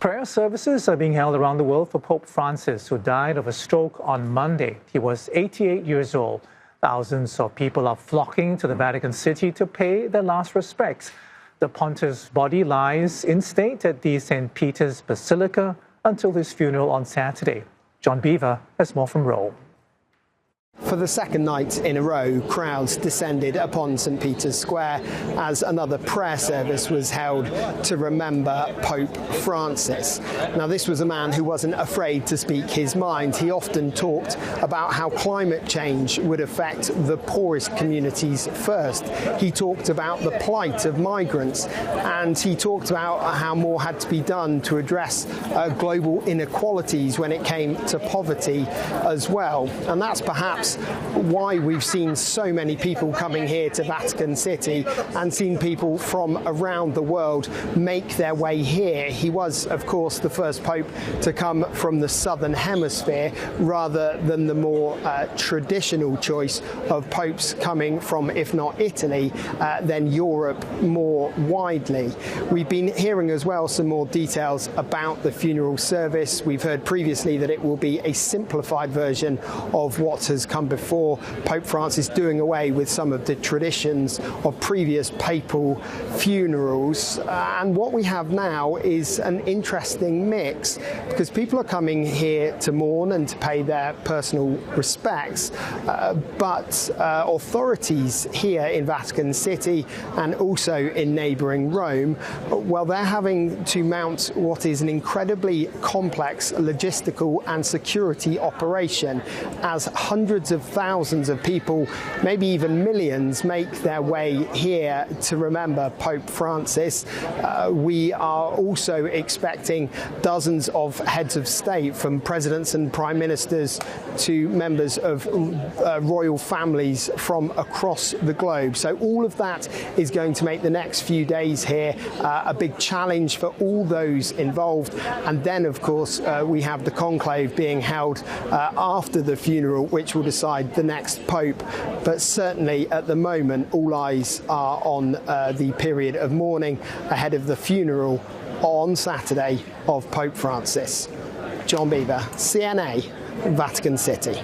Prayer services are being held around the world for Pope Francis, who died of a stroke on Monday. He was 88 years old. Thousands of people are flocking to the Vatican City to pay their last respects. The pontiff's body lies in state at the St. Peter's Basilica until his funeral on Saturday. John Bevir has more from Rome. For the second night in a row, crowds descended upon St. Peter's Square as another prayer service was held to remember Pope Francis. Now, this was a man who wasn't afraid to speak his mind. He often talked about how climate change would affect the poorest communities first. He talked about the plight of migrants, and he talked about how more had to be done to address global inequalities when it came to poverty as well. And that's perhaps why we've seen so many people coming here to Vatican City and seen people from around the world make their way here. He was, of course, the first pope to come from the southern hemisphere rather than the more traditional choice of popes coming from, if not Italy, then Europe more widely. We've been hearing as well some more details about the funeral service. We've heard previously that it will be a simplified version of what has come before. Pope Francis doing away with some of the traditions of previous papal funerals. And what we have now is an interesting mix, because people are coming here to mourn and to pay their personal respects, but authorities here in Vatican City and also in neighbouring Rome, well, they're having to mount what is an incredibly complex logistical and security operation as hundreds of thousands of people, maybe even millions, make their way here to remember Pope Francis. We are also expecting dozens of heads of state, from presidents and prime ministers to members of royal families from across the globe. So all of that is going to make the next few days here a big challenge for all those involved. And then, of course, we have the conclave being held after the funeral, which will decide the next pope. But certainly at the moment, all eyes are on the period of mourning ahead of the funeral on Saturday of Pope Francis. John Bevir, CNA, Vatican City.